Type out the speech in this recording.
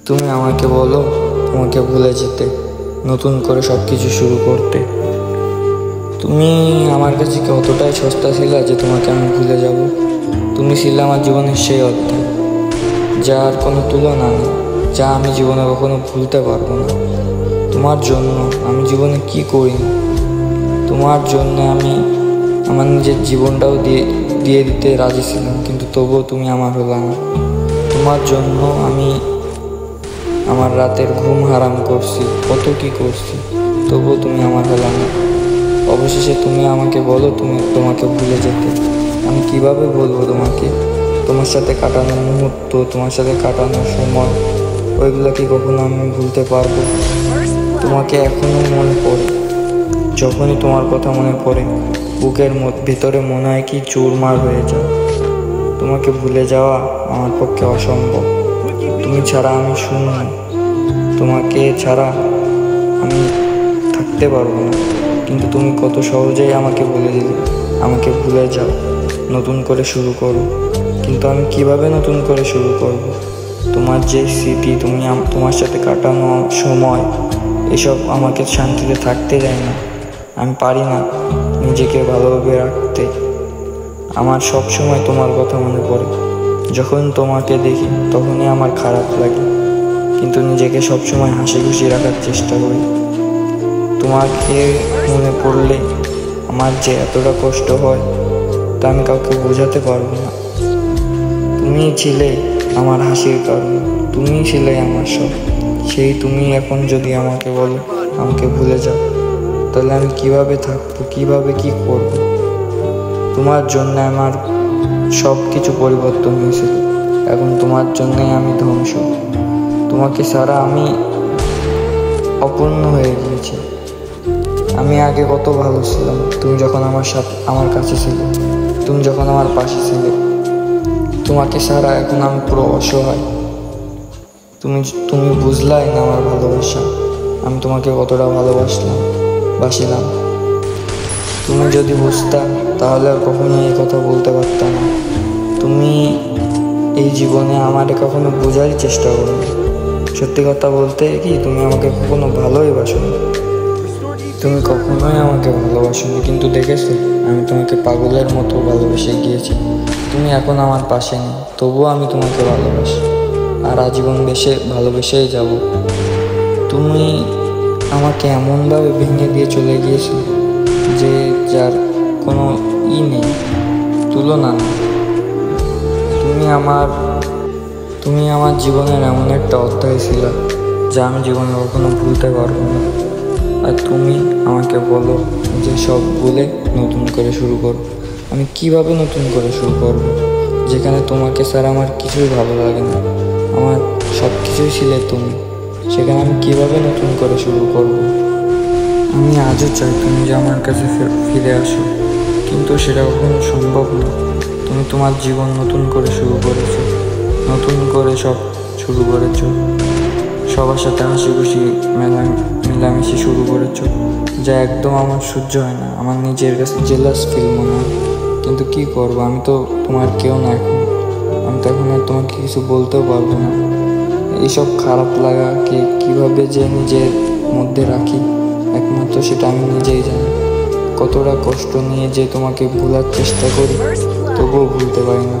তুমি আমাকে বলো তোমাকে ভুলে যেতে, নতুন করে সব কিছু শুরু করতে। তুমি আমার কাছে কি অতটাই সস্তা ছিল যে তোমাকে আমি ভুলে যাব? তুমি ছিলে আমার জীবনের সেই অধ্যায়, যার কোনো তুলনা নেই, যা আমি জীবনে কখনো ভুলতে পারবো না। তোমার জন্য আমি জীবনে কি করিনি, তোমার জন্য আমি আমার নিজের জীবনটাও দিয়ে দিতে রাজি ছিলাম, কিন্তু তবুও তুমি আমার হলো না। তোমার জন্য আমি আমার রাতের ঘুম হারাম করছি, কত কি করছি, তবুও তুমি আমার হলো না। অবশেষে তুমি আমাকে বলো তোমাকে ভুলে যেতে। আমি কিভাবে বলবো তোমাকে? তোমার সাথে কাটানো মুহূর্ত, তোমার সাথে কাটানো সময়, ওইগুলো কি কখনো আমি ভুলতে পারবো? তোমাকে এখনো মনে পড়ে, যখনই তোমার কথা মনে পড়ে বুকের ভিতরে মনে হয় কি চুরমার হয়ে যায়। তোমাকে ভুলে যাওয়া আমার পক্ষে অসম্ভব। তুমি ছাড়া আমি শূন্য, তোমাকে ছাড়া আমি থাকতে পারবো না। কিন্তু তুমি কত সহজেই আমাকে বলে দিলে আমাকে ভুলে যাও, নতুন করে শুরু করো। কিন্তু আমি কিভাবে নতুন করে শুরু করব? তোমার যে স্মৃতি, তোমার সাথে কাটানো সময়, এসব আমাকে শান্তিতে থাকতে দেয় না। আমি পারি না নিজেকে ভালোভাবে রাখতে। আমার সব সময় তোমার কথা মনে পড়ে, যখন তোমাকে দেখি তখনই আমার খারাপ লাগে, কিন্তু নিজেকে সবসময় হাসি খুশি রাখার চেষ্টা করি। তোমাকে মনে পড়লে আমার যে এতটা কষ্ট হয় তা আমি কাউকে বোঝাতে পারবো না। তুমি ছিলে আমার হাসির কারণ, তুমি ছিলে আমার সব। সেই তুমি এখন যদি আমাকে বলো আমাকে ভুলে যাও, তাহলে আমি কিভাবে থাকবো, কিভাবে কি করব? তোমার জন্য আমার সব কিছু পরিবর্তন হয়েছিল, এখন তোমার জন্যই আমি ধ্বংস। তোমাকে ছাড়া আমি অপূর্ণ হয়ে গিয়েছি। আমি আগে কত ভালো ছিলাম, তুমি যখন আমার কাছে ছিলে, তুমি যখন আমার পাশে ছিলে। তোমাকে ছাড়া এখন আমি পুরো অসহায়। তুমি বুঝলাই না আমার ভালোবাসা, আমি তোমাকে কতটা বাসিলাম। তুমি যদি বুঝতা তাহলে আর কখনো এই কথা বলতে পারতাম না। তুমি এই জীবনে আমারে কখনো বোঝারই চেষ্টা করো। সত্যি কথা বলতে কি, তুমি আমাকে কখনো ভালোই বাসোনি, তুমি কখনোই আমাকে ভালোবাসোনি। কিন্তু দেখেছো, আমি তোমাকে পাগলের মতো ভালোবেসে গিয়েছি। তুমি এখন আমার পাশে নেই, তবুও আমি তোমাকে ভালোবাসি, আর আজীবন ভালোবেসেই যাব। তুমি আমাকে এমনভাবে ভেঙে দিয়ে চলে গিয়েছো যে যার কোনো নেই, তুলনা নেই। তুমি আমার জীবনের এমন একটা অধ্যায় ছিল যা আমি জীবনে কখনো ভুলতে পারবো না। আর তুমি আমাকে বলো যে সব ভুলে নতুন করে শুরু করো। আমি কিভাবে নতুন করে শুরু করব, যেখানে তোমাকে ছাড়া আমার কিছুই ভালো লাগে না, আমার সব কিছুই ছিলে তুমি, সেখানে আমি কিভাবে নতুন করে শুরু করব? আমি আজও চাই তুমি যে আমার কাছে ফিরে আসো, কিন্তু সেটা কখনো সম্ভব না। তুমি তোমার জীবন নতুন করে শুরু করেছো, নতুন করে সব শুরু করেছো, সবার সাথে হাসি খুশি মেলামেশি শুরু করেছো, যা একদম আমার সহ্য হয় না। আমার নিজের কাছে জেলাস ফিল মনে হয়। কিন্তু কি করবো, আমি তো তোমার কেউ না এখন। আমি তো এখন আর তোমাকে কিছু বলতেও পারবো না। এইসব খারাপ লাগাকে কীভাবে যে নিজের মধ্যে রাখি, একমাত্র সেটা আমি নিজেই জানি। কতটা কষ্ট নিয়ে যে তোমাকে ভোলার চেষ্টা করি, তবুও ভুলতে পারি না।